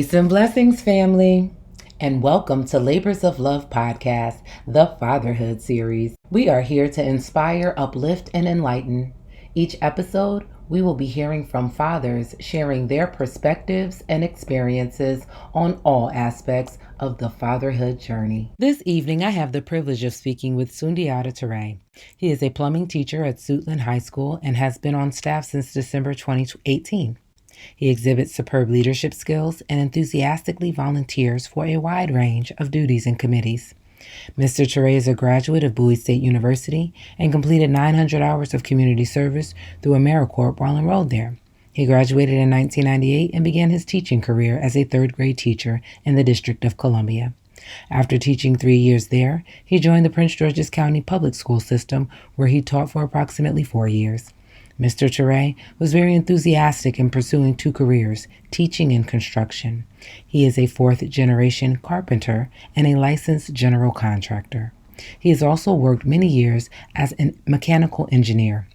Peace and blessings, family, and welcome to Labors of Love podcast, the Fatherhood series. We are here to inspire, uplift, and enlighten. Each episode, we will be hearing from fathers sharing their perspectives and experiences on all aspects of the fatherhood journey. This evening, I have the privilege of speaking with Sundiata Ture. He is a plumbing teacher at Suitland High School and has been on staff since December 2018. He exhibits superb leadership skills and enthusiastically volunteers for a wide range of duties and committees. Mr. Ture is a graduate of Bowie State University and completed 900 hours of community service through AmeriCorps while enrolled there. He graduated in 1998 and began his teaching career as a third-grade teacher in the District of Columbia. After teaching 3 years there, he joined the Prince George's County Public School System, where he taught for approximately 4 years. Mr. Ture was very enthusiastic in pursuing 2 careers, teaching and construction. He is a 4th-generation carpenter and a licensed general contractor. He has also worked many years as a mechanical engineer.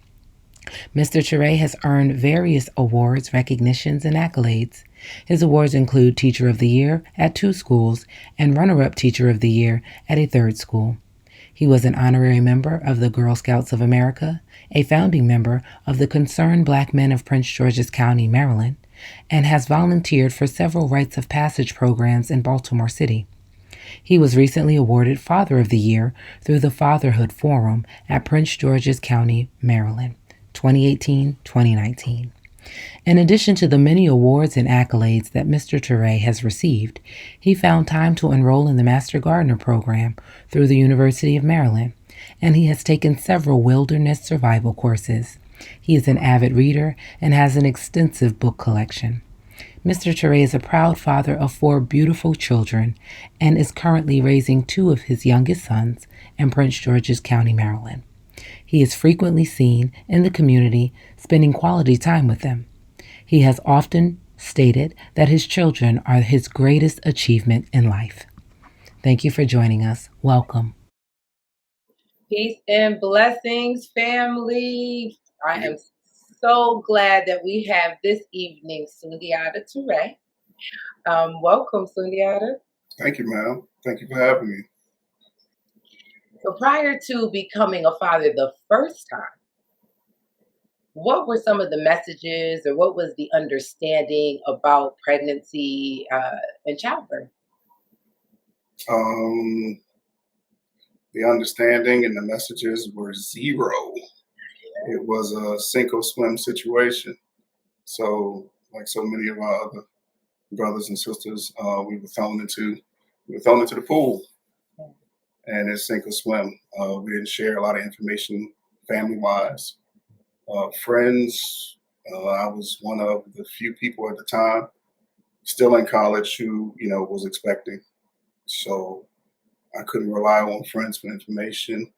Mr. Ture has earned various awards, recognitions, and accolades. His awards include Teacher of the Year at 2 schools and Runner-Up Teacher of the Year at a 3rd school. He was an honorary member of the Girl Scouts of America, a founding member of the Concerned Black Men of Prince George's County, Maryland, and has volunteered for several rites of passage programs in Baltimore City. He was recently awarded Father of the Year through the Fatherhood Forum at Prince George's County, Maryland, 2018-2019. In addition to the many awards and accolades that Mr. Ture has received, he found time to enroll in the Master Gardener program through the University of Maryland, and he has taken several wilderness survival courses. He is an avid reader and has an extensive book collection. Mr. Ture is a proud father of 4 beautiful children and is currently raising 2 of his youngest sons in Prince George's County, Maryland. He is frequently seen in the community spending quality time with them. He has often stated that his children are his greatest achievement in life. Thank you for joining us. Welcome. Peace and blessings, family. I am so glad that we have this evening Sundiata Ture. Welcome, Sundiata. Thank you, ma'am. Thank you for having me. So prior to becoming a father the first time, what were some of the messages or what was the understanding about pregnancy and childbirth? The understanding and the messages were zero. It was a sink or swim situation. So, like so many of our other brothers and sisters, we were thrown into the pool, and it's sink or swim. We didn't share a lot of information family-wise. Friends, I was one of the few people at the time still in college who, was expecting. So I couldn't rely on friends for information.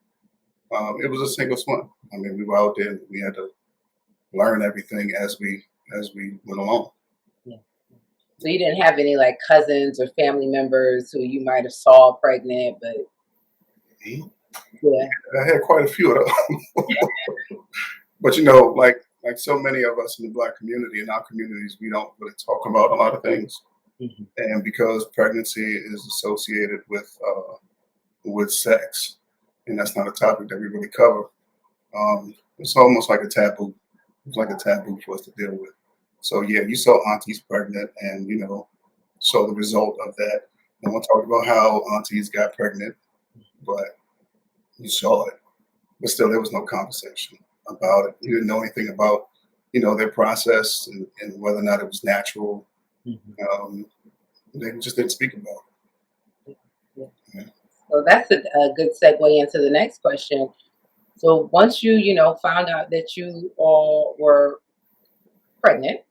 It was a sink or swim. I mean, we were out there and we had to learn everything as we went along. Yeah. So you didn't have any like cousins or family members who you might have saw pregnant, but yeah, I had quite a few of those. But like so many of us in the Black community, in our communities, we don't really talk about a lot of things. Mm-hmm. And because pregnancy is associated with sex, and that's not a topic that we really cover, it's almost like a taboo. It's like a taboo for us to deal with. So yeah, you saw aunties pregnant, and saw the result of that. No one talked about how aunties got pregnant, but you saw it. But still, there was no conversation about it. You didn't know anything about, their process and whether or not it was natural. Mm-hmm. They just didn't speak about it. Yeah. So that's a good segue into the next question. So once you, found out that you all were pregnant,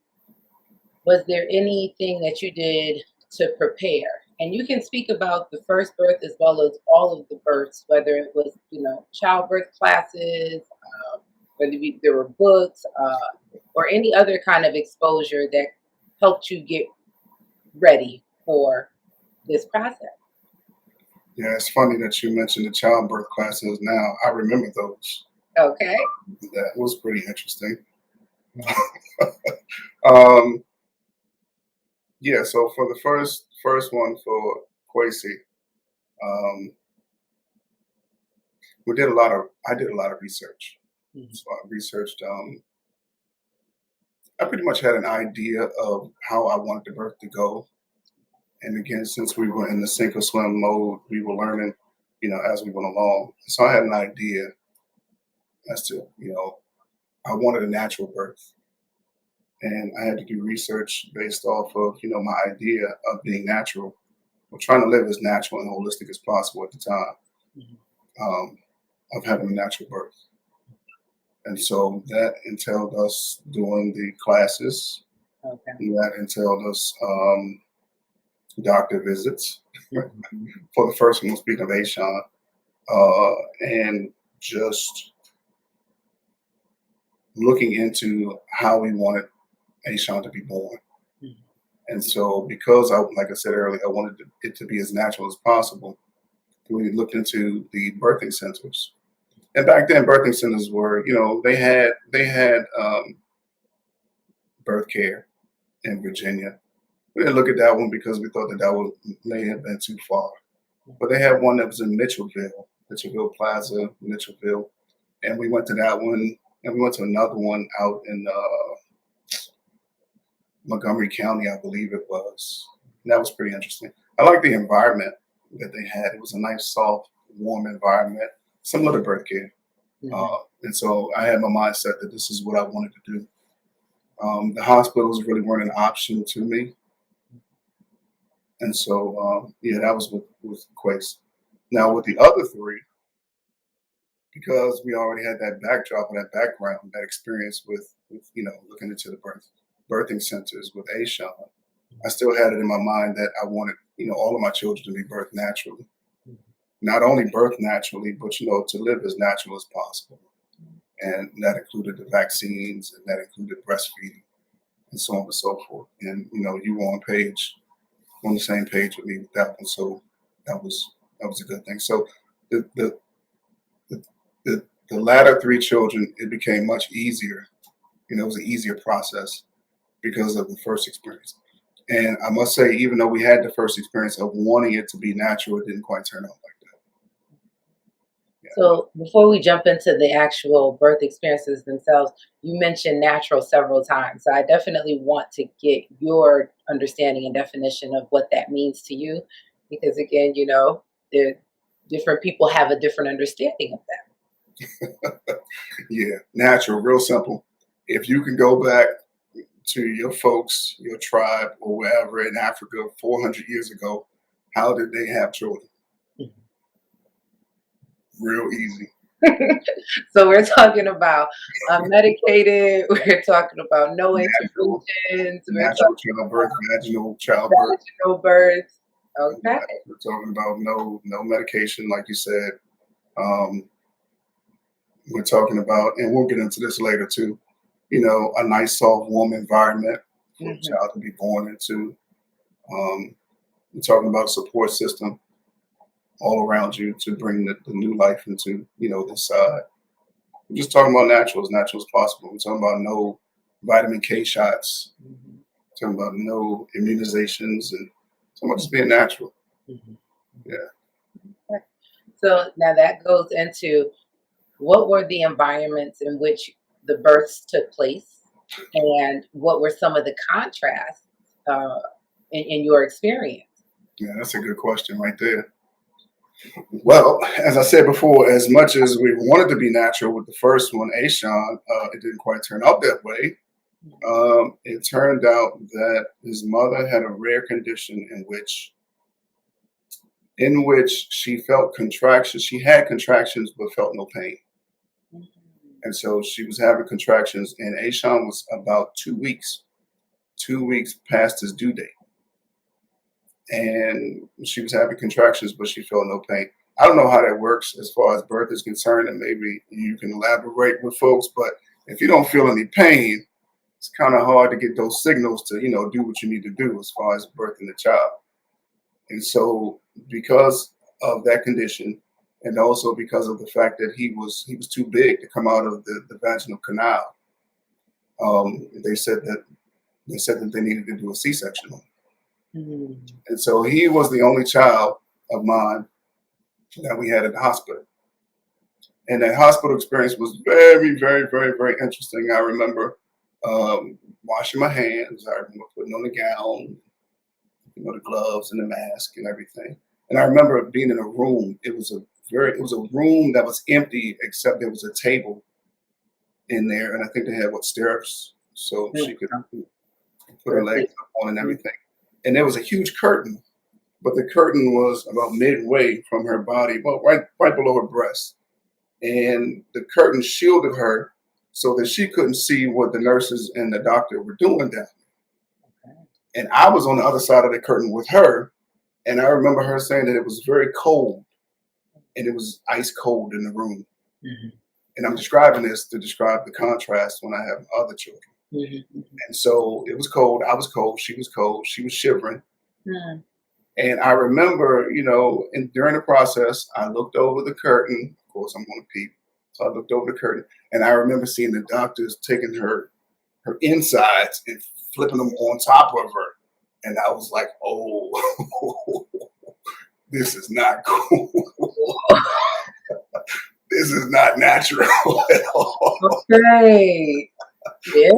was there anything that you did to prepare? And you can speak about the first birth as well as all of the births, whether it was, childbirth classes, whether there were books, or any other kind of exposure that helped you get ready for this process. Yeah, it's funny that you mentioned the childbirth classes now. I remember those. Okay. That was pretty interesting. Yeah, so for the first one for Quasi, um, I did a lot of research. Mhm. So I researched. I pretty much had an idea of how I wanted the birth to go. And again, since we were in the sink or swim mode, we were learning, as we went along. So I had an idea as to, I wanted a natural birth. And I had to do research based off of, my idea of being natural, or trying to live as natural and holistic as possible at the time, Mhm. um, of having a natural birth. And so that entailed us doing the classes, Okay. and that entailed us doctor visits. Mhm. For the first one, speaking of Ashawn, and just looking into how we wanted Ashawn to be born. Mhm. And so, because like I said earlier, I wanted it to be as natural as possible, we looked into the birthing centers. And back then, birthing centers were, they had birth care in Virginia. We didn't look at that one because we thought that may have been too far. But they had one that was in Mitchellville Plaza, Mitchellville, and we went to that one, and we went to another one out in Montgomery County, I believe it was. And that was pretty interesting. I like the environment that they had. It was a nice, soft, warm environment, similar to birth care. Mhm. And so I had my mindset that this is what I wanted to do. The hospitals really weren't an option to me. And so, yeah, that was with Quace. Now, with the other three, because we already had that backdrop and that background, that experience with looking into the birthing centers with Ashawn, I still had it in my mind that I wanted all of my children to be birthed naturally. Not only birthed naturally, but to live as natural as possible, and that included the vaccines, and that included breastfeeding, and so on and so forth. And you were on the same page with me with that one, so that was a good thing. So the the the, the latter three children, it became much easier. It was an easier process because of the first experience. And I must say, even though we had the first experience of wanting it to be natural, it didn't quite turn out like that. Yeah. So before we jump into the actual birth experiences themselves, you mentioned natural several times. So I definitely want to get your understanding and definition of what that means to you, because again, there different people have a different understanding of that. Yeah, natural, real simple. If you can go back to your folks, your tribe, or wherever in Africa 400 years ago, how did they have children? Real easy. So we're talking about unmedicated. We're talking about no Natural, interventions. We're natural talking childbirth, vaginal about childbirth. vaginal births. Okay. Yeah, we're talking about no medication, like you said. Um, we're talking about, and we'll get into this later too. A nice, soft, warm environment for a Mhm. child to be born into. Um, we're talking about a support system all around you to bring the new life into this side. We're just talking about as natural as possible. We're talking about no vitamin K shots. Mhm. We're talking about no immunizations, and talking about just being natural. Mhm. Yeah. Okay. So now that goes into what were the environments in which the births took place, and what were some of the contrasts uh, in your experience? Yeah, that's a good question right there. Well, as I said before, as much as we wanted to be natural with the first one, Ashawn, it didn't quite turn out that way. It turned out that his mother had a rare condition in which she felt contractions. She had contractions but felt no pain. Mhm. And so she was having contractions, and Ashawn was about 2 weeks past his due date. And she was having contractions, but she felt no pain. I don't know how that works as far as birth is concerned, and maybe you can elaborate with folks, but if you don't feel any pain, it's kind of hard to get those signals to, do what you need to do as far as birthing the child. And so, because of that condition, and also because of the fact that he was too big to come out of the vaginal canal, they said that they needed to do a C-section on him. And so he was the only child of mine that we had at the hospital. And that hospital experience was very, very, very, very interesting. I remember washing my hands. I remember putting on the gown, the gloves and the mask and everything. And I remember being in a room. It was a room that was empty except there was a table in there, and I think they had stirrups, so she could put her legs up on and everything. And there was a huge curtain, but the curtain was about midway from her body, well, right below her breast. And the curtain shielded her so that she couldn't see what the nurses and the doctor were doing down. And I was on the other side of the curtain with her. And I remember her saying that it was very cold and it was ice cold in the room. And I'm describing this to describe the contrast when I have other children. And so it was cold. I was cold. She was cold. She was shivering. And I remember, and during the process, I looked over the curtain. Of course, I'm going to peep. So I looked over the curtain. And I remember seeing the doctors taking her insides and flipping them on top of her. And I was like, oh, this is not cool. This is not natural at all. Okay. Yeah.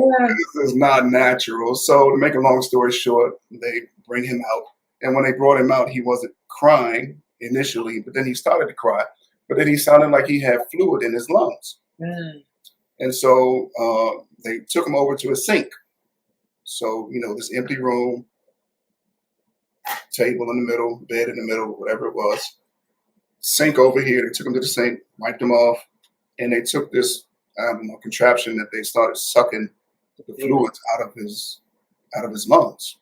This is not natural. So to make a long story short, they bring him out. And when they brought him out, he wasn't crying initially, but then he started to cry. But then he sounded like he had fluid in his lungs. And so they took him over to a sink. So, this empty room, table in the middle, bed in the middle, whatever it was. Sink over here. They took him to the sink, wiped him off, and they took this contraption that they started sucking the fluids out of his lungs.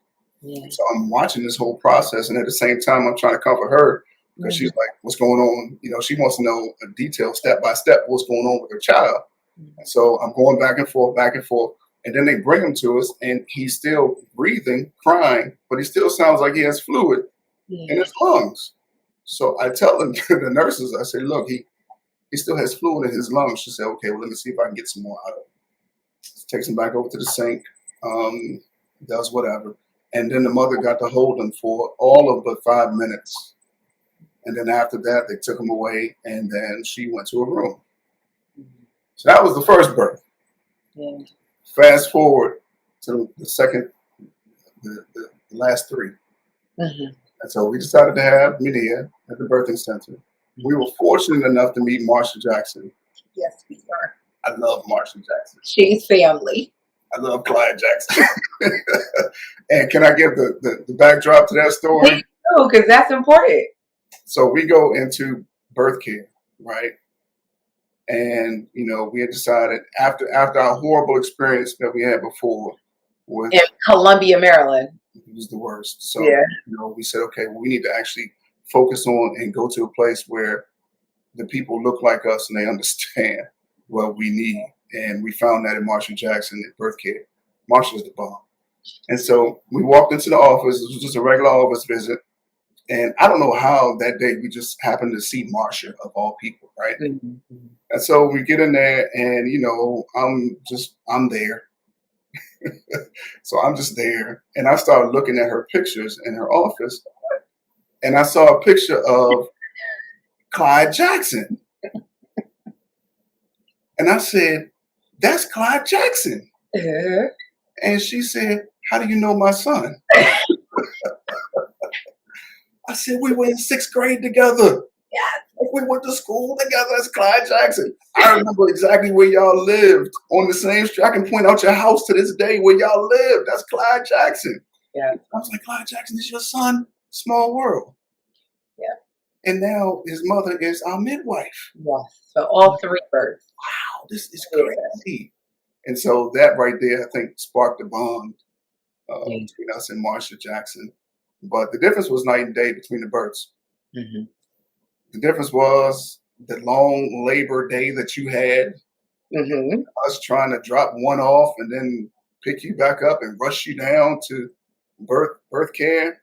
So I'm watching this whole process, and at the same time, I'm trying to comfort her because she's like, "What's going on?" She wants to know a detail, step by step, what's going on with her child. And so I'm going back and forth, and then they bring him to us, and he's still breathing, crying, but he still sounds like he has fluid in his lungs. So I tell them to the nurses, I say, "Look, he still has fluid in his lungs." She said, "Okay, well, let me see if I can get some more out of it." Takes him back over to the sink, does whatever. And then the mother got to hold him for all of but 5 minutes. And then after that, they took him away, and then she went to her room. So that was the first birth. Fast forward to the second, the last three. And so we decided to have Medea at the birthing center. We were fortunate enough to meet Marsha Jackson. Yes, we were. I love Marsha Jackson. She's family. I love Clyde Jackson. And can I give the backdrop to that story? No, because that's important. So we go into birth care, right? And, we had decided after our horrible experience that we had before with in Columbia, Maryland. It was the worst. So, we said, okay, well, we need to actually focus on and go to a place where the people look like us and they understand what we need. And we found that in Marsha Jackson at birth care. Marsha's the bomb. And so we walked into the office. It was just a regular office visit. And I don't know how that day we just happened to see Marsha of all people, right? And so we get in there and, I'm there. So I'm just there. And I started looking at her pictures in her office. And I saw a picture of Clyde Jackson. And I said, "That's Clyde Jackson." And she said, "How do you know my son?" I said, "We were in 6th grade together. We went to school together. That's Clyde Jackson. I remember exactly where y'all lived on the same street. I can point out your house to this day where y'all lived. That's Clyde Jackson." I was like, "Clyde Jackson is your son? Small world." And now his mother is our midwife. So all 3 births. Wow, this is crazy. And so that right there, I think, sparked a bond between us and Marsha Jackson. But the difference was night and day between the births. The difference was the long labor day that you had, us trying to drop one off and then pick you back up and rush you down to birth care.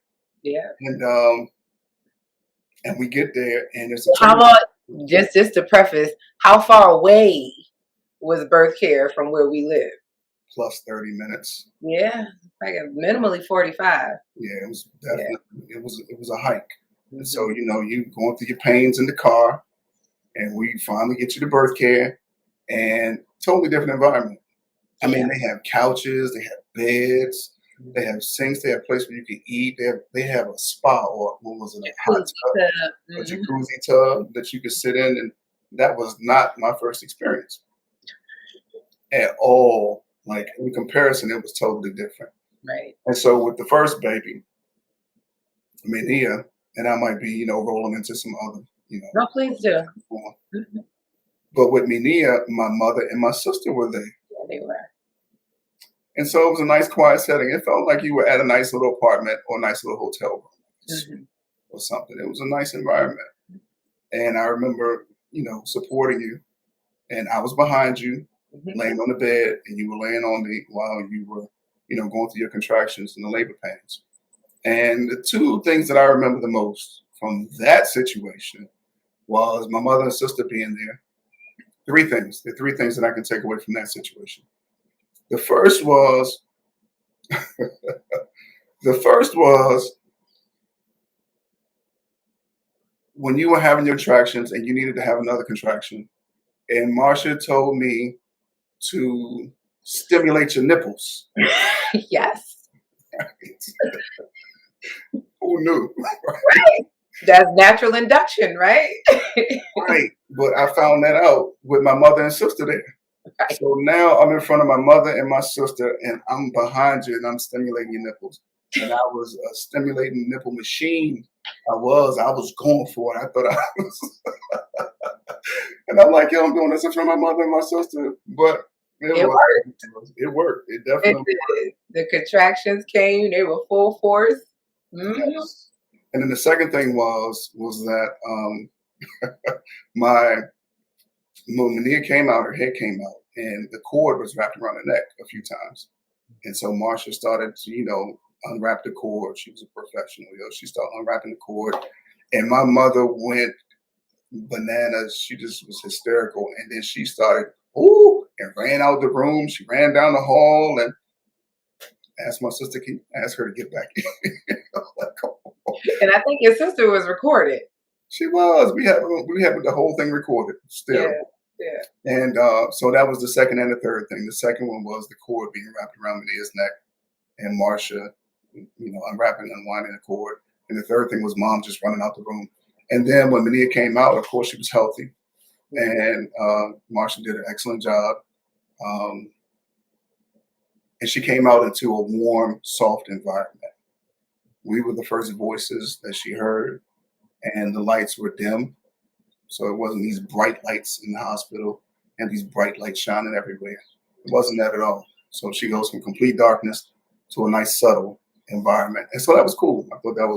And we get there, and there's how about just to preface, how far away was birth care from where we live? Plus 30 minutes. Like minimally 45. Yeah, it was definitely it was a hike. And so, you going through your pains in the car, and we finally get you to birth care, and totally different environment. I mean, they have couches, they have beds, they have sinks, they have a place where you can eat. They have a spa, or what was it, a hot tub, a jacuzzi tub that you could sit in, and that was not my first experience at all. Like, in comparison, it was totally different. Right. And so with the first baby, Mania, and I might be, rolling into some other, No, please do. But with Mania, my mother and my sister were there. Yeah, they were. And so it was a nice, quiet setting. It felt like you were at a nice little apartment or a nice little hotel room or something. It was a nice environment. And I remember, supporting you. And I was behind you, laying on the bed, and you were laying on me while you were, going through your contractions and the labor pains. And the two things that I remember the most from that situation was my mother and sister being there. Three things. The three things that I can take away from that situation. The first was, when you were having your contractions and you needed to have another contraction, and Marsha told me to stimulate your nipples. Yes. Who knew? Right. That's natural induction, right? Right. But I found that out with my mother and sister there. Right. So now I'm in front of my mother and my sister, and I'm behind you, and I'm stimulating your nipples. And I was a stimulating nipple machine. I was going for it. I thought I was. And I'm like, yo, I'm doing this in front of my mother and my sister. But it worked. It worked. It definitely worked. The contractions came. They were full force. Yes. And then the second thing was that when Mania came out, her head came out, and the cord was wrapped around her neck a few times. And so Marsha started to, unwrap the cord. She was a professional. She started unwrapping the cord, and my mother went bananas. She just was hysterical. And then she started, and ran out the room. She ran down the hall and asked my sister, can you ask her to get back in? And I think your sister was recorded. She was. We had the whole thing recorded still. Yeah. And so that was the second and the third thing. The second one was the cord being wrapped around Mania's neck, and Marsha, unwrapping and unwinding the cord. And the third thing was Mom just running out the room. And then when Mania came out, of course, she was healthy, and Marsha did an excellent job. And she came out into a warm, soft environment. We were the first voices that she heard, and the lights were dim. So it wasn't these bright lights in the hospital and these bright lights shining everywhere. It wasn't that at all. So she goes from complete darkness to a nice, subtle environment. And so that was cool. I thought that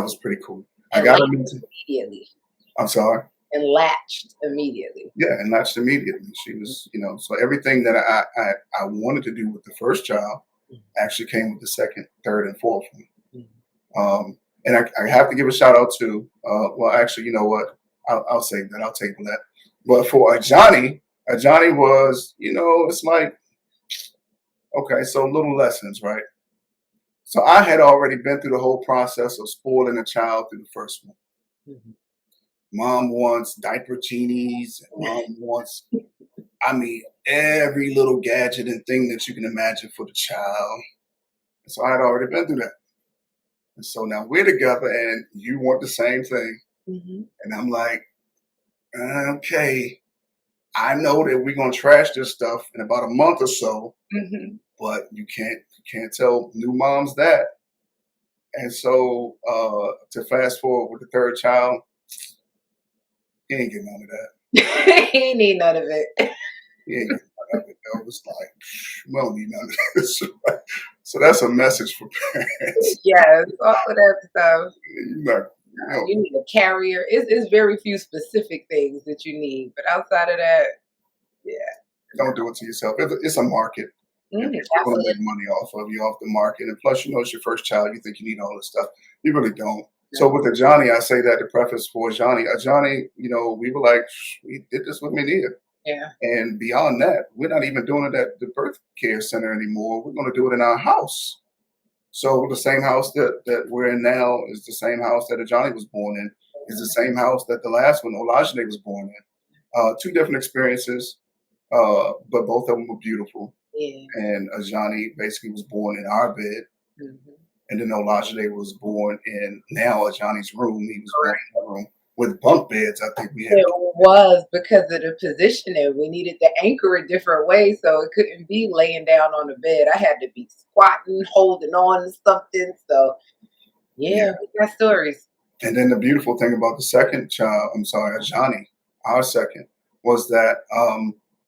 was pretty cool. And I got immediately. I'm sorry? And latched immediately. Yeah, and latched immediately. She was, so everything that I wanted to do with the first child actually came with the second, third, and fourth one. And I have to give a shout out to, well, actually, you know what? I'll save that. I'll table that. But for Ajani was, it's like, okay, so little lessons, right? So I had already been through the whole process of spoiling a child through the first one. Mm-hmm. Mom wants diaper genies. Mom wants, every little gadget and thing that you can imagine for the child. And so I had already been through that. And so now we're together and you want the same thing. Mm-hmm. And I'm like, okay, I know that we're going to trash this stuff in about a month or so, but you can't tell new moms that. And so to fast forward with the third child, he ain't getting none of that. He ain't need none of it. He ain't getting none of it. It was like, we don't need none of this. So that's a message for parents. Yes, all of that stuff. You need a carrier. It's very few specific things that you need, but outside of that, yeah. Don't do it to yourself. It's a market. People want to make money off the market. And plus, it's your first child. You think you need all this stuff. You really don't. So with Ajani, I say that to preface for Ajani. Ajani, we were like, we did this with Mania. Yeah. And beyond that, we're not even doing it at the birth care center anymore. We're going to do it in our house. So the same house that we're in now is the same house that Ajani was born in, is the same house that the last one, Olajide, was born in. Two different experiences, but both of them were beautiful. Yeah. And Ajani basically was born in our bed. Mm-hmm. And then Olajide was born in now Ajani's room. He was born in a room with bunk beds. I think we had. It was because of the positioning. We needed to anchor a different way, so it couldn't be laying down on the bed. I had to be squatting, holding on to something. So, yeah, we got stories. And then the beautiful thing about the second child, I'm sorry, Ajani, our second, was that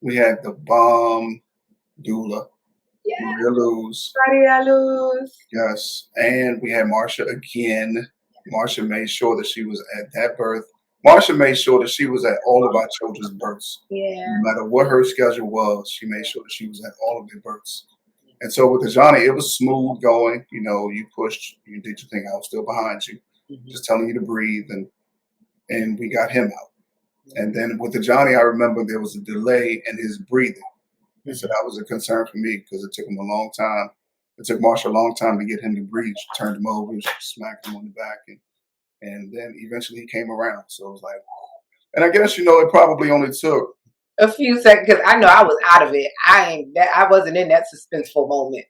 we had the bomb doula, Maria Luz. Maria Luz. Yes. And we had Marsha again. Marsha made sure that she was at that birth. Marsha made sure that she was at all of our children's births. Yeah. No matter what her schedule was, she made sure that she was at all of their births. And so with Ajani, it was smooth going. You know, you pushed, you did your thing. I was still behind you, just telling you to breathe, and we got him out. And then with Ajani, I remember there was a delay in his breathing. And so that was a concern for me because it took him a long time. It took Marsha a long time to get him to breathe. She turned him over, she smacked him on the back, and then eventually he came around. So it was like, and I guess, you know, it probably only took a few seconds because I know I was out of it. I wasn't in that suspenseful moment.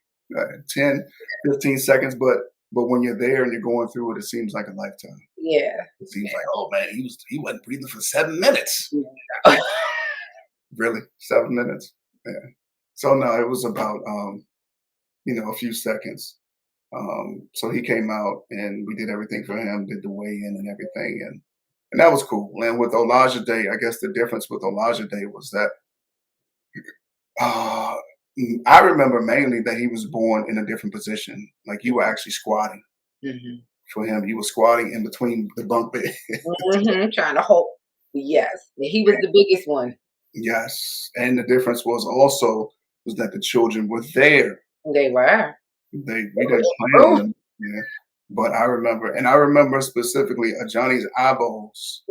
10, 15 seconds, but when you're there and you're going through it, it seems like a lifetime. Yeah. It seems like, oh man, he wasn't breathing for 7 minutes. Really? 7 minutes? Yeah. So no, it was about you know, a few seconds. So he came out and we did everything for him, did the weigh-in and everything, and that was cool. And with Olajide, I guess the difference with Olajide was that I remember mainly that he was born in a different position. Like you were actually squatting for him. You were squatting in between the bunk bed. Trying to hold. Yes, he was the biggest one. Yes, and the difference was that the children were there. They were. We didn't plan on them. Yeah. But I remember specifically Ajani's eyeballs.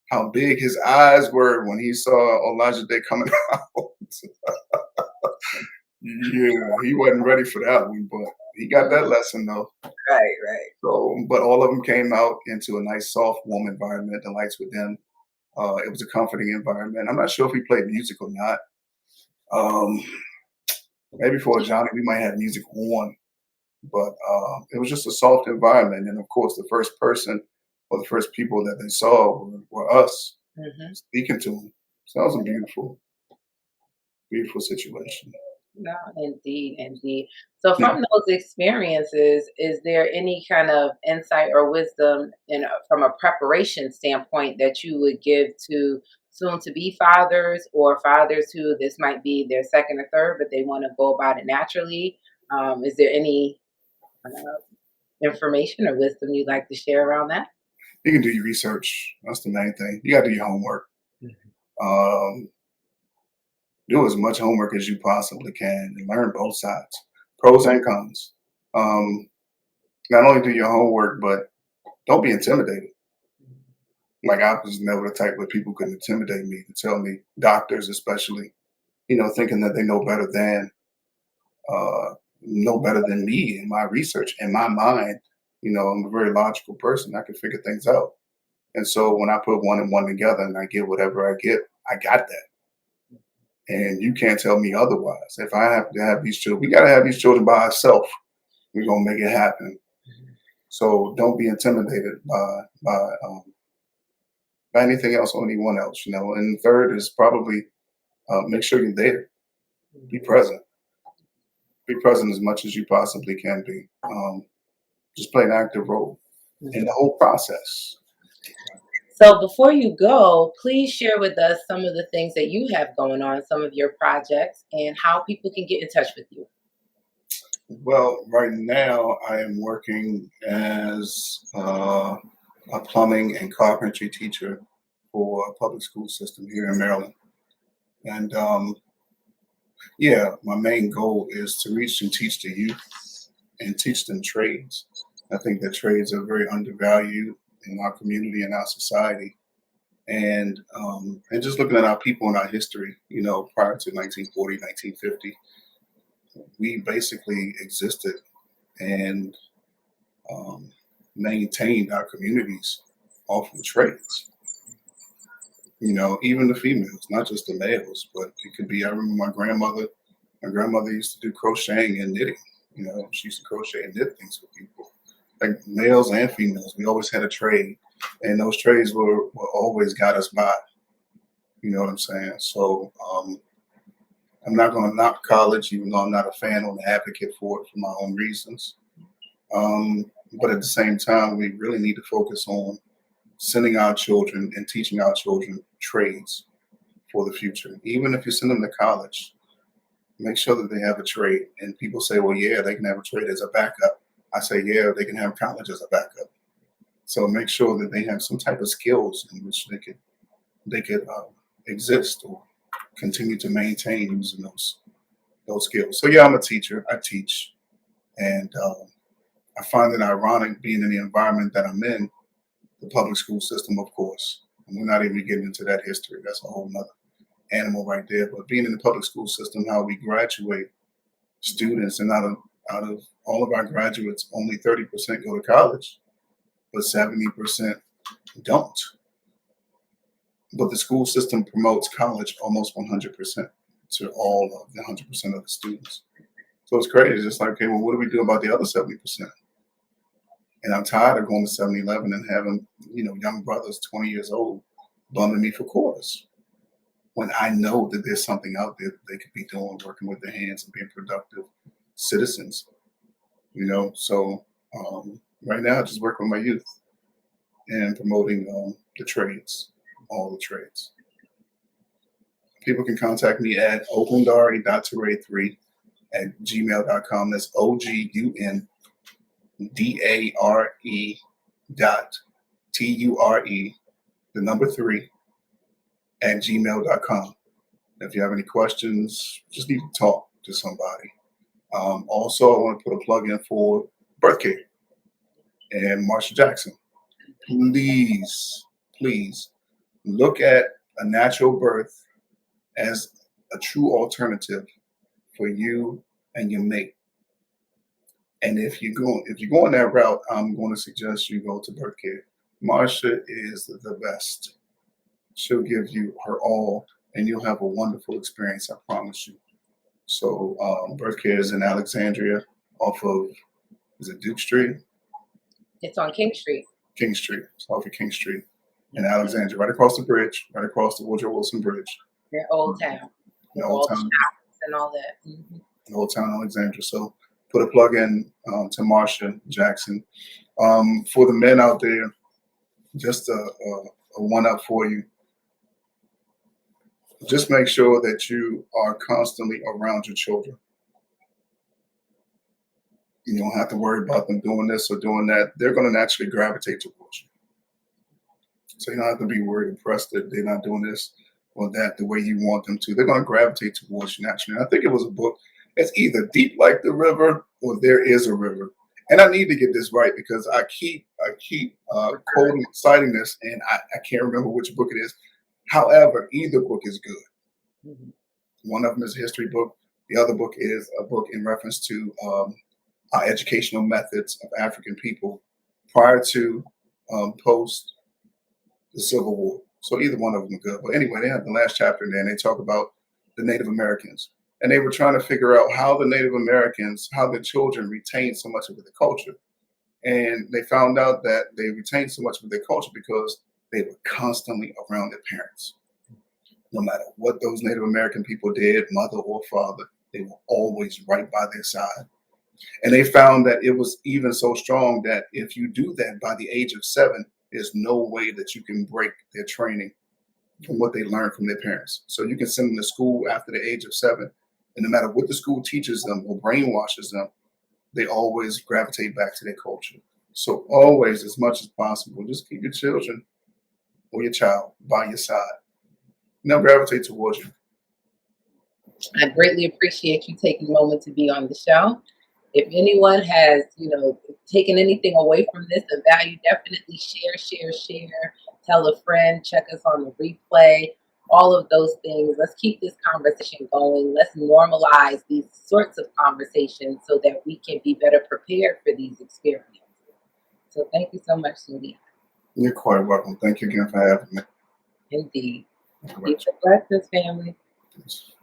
How big his eyes were when he saw Olajide coming out. Yeah, he wasn't ready for that one, but he got that lesson though. Right. So, but all of them came out into a nice, soft, warm environment. The lights were dim. It was a comforting environment. I'm not sure if we played music or not. Maybe for Johnny, we might have music on, but it was just a soft environment. And of course, the first person or the first people that they saw were us speaking to them. So that was a beautiful, beautiful situation. No, indeed. So from those experiences, is there any kind of insight or wisdom from a preparation standpoint that you would give to soon-to-be fathers or fathers who this might be their second or third, but they want to go about it naturally? Is there any information or wisdom you'd like to share around that? You can do your research. That's the main thing. You got to do your homework. Do as much homework as you possibly can and learn both sides, pros and cons. Not only do your homework, but don't be intimidated. Like I was never the type where people could intimidate me to tell me, doctors especially, you know, thinking that they know better than me in my research. In my mind, you know, I'm a very logical person. I can figure things out. And so when I put one and one together and I get whatever I get, I got that. And you can't tell me otherwise. If I have to have these children, we got to have these children by ourselves. We're going to make it happen. So don't be intimidated by anything else or anyone else, you know. And third is probably make sure you're there. Be present. Be present as much as you possibly can be. Just play an active role in the whole process. So before you go, please share with us some of the things that you have going on, some of your projects, and how people can get in touch with you. Well, right now I am working as a plumbing and carpentry teacher for a public school system here in Maryland. And my main goal is to reach and teach the youth and teach them trades. I think that trades are very undervalued in our community and our society. and just looking at our people in our history, prior to 1940, 1950, we basically existed and um, maintained our communities off of trades. Even the females, not just the males, but it could be. I remember my grandmother. My grandmother used to do crocheting and knitting. She used to crochet and knit things for people, like males and females. We always had a trade, and those trades were always got us by. You know what I'm saying? So I'm not going to knock college, even though I'm not a fan or an advocate for it for my own reasons. But at the same time, we really need to focus on sending our children and teaching our children trades for the future. Even if you send them to college, make sure that they have a trade. And people say, well, yeah, they can have a trade as a backup. I say, yeah, they can have college as a backup. So make sure that they have some type of skills in which they could exist or continue to maintain using those skills. So yeah, I'm a teacher. I teach, and I find it ironic being in the environment that I'm in, the public school system, of course. And we're not even getting into that history. That's a whole nother animal right there. But being in the public school system, how we graduate students, and out of all of our graduates, only 30% go to college, but 70% don't. But the school system promotes college almost 100% to all of the 100% of the students. So it's crazy. It's just like, okay, well, what do we do about the other 70%? And I'm tired of going to 7-Eleven and having, young brothers 20 years old bumming me for quarters, when I know that there's something out there that they could be doing, working with their hands and being productive citizens. So right now I just work with my youth and promoting the trades, all the trades. People can contact me at ogundare.ture3@gmail.com. That's OGUNDARE.TURE, the number 3, at gmail.com. If you have any questions, just need to talk to somebody. Also, I want to put a plug in for birth care and Marsha Jackson. Please look at a natural birth as a true alternative for you and your mate. And if you're going that route, I'm going to suggest you go to birth care. Marsha is the best. She'll give you her all, and you'll have a wonderful experience, I promise you. So birth care is in Alexandria off of, is it Duke Street? It's on King Street. King Street. It's off of King Street in Alexandria, right across the bridge, right across the Woodrow Wilson Bridge. Yeah, Old Town. In Old Town. And all that. Mm-hmm. In Old Town, Alexandria. So put a plug in to Marsha Jackson. For the men out there, just a one-up for you. Just make sure that you are constantly around your children. You don't have to worry about them doing this or doing that. They're going to naturally gravitate towards you. So you don't have to be worried and pressed that they're not doing this or that the way you want them to. They're going to gravitate towards you naturally. And I think it was a book. It's either Deep Like the River or There Is a River. And I need to get this right because I keep quoting, citing this, and I can't remember which book it is. However, either book is good. Mm-hmm. One of them is a history book. The other book is a book in reference to our educational methods of African people prior to, post the Civil War. So either one of them are good. But anyway, they have the last chapter in there, and they talk about the Native Americans. And they were trying to figure out how the Native Americans, how the children retained so much of their culture. And they found out that they retained so much of their culture because they were constantly around their parents. No matter what those Native American people did, mother or father, they were always right by their side. And they found that it was even so strong that if you do that by the age of 7, there's no way that you can break their training from what they learned from their parents. So you can send them to school after the age of 7, and no matter what the school teaches them or brainwashes them, they always gravitate back to their culture. So always, as much as possible, just keep your children or your child by your side. They'll gravitate towards you. I greatly appreciate you taking a moment to be on the show. If anyone has, taken anything away from this, the value, definitely share. tell a friend, check us on the replay, all of those things. Let's keep this conversation going. Let's normalize these sorts of conversations so that we can be better prepared for these experiences. So thank you so much, Sundiata. You're quite welcome. Thank you again for having me. Indeed. Peace and blessings, family. Peace.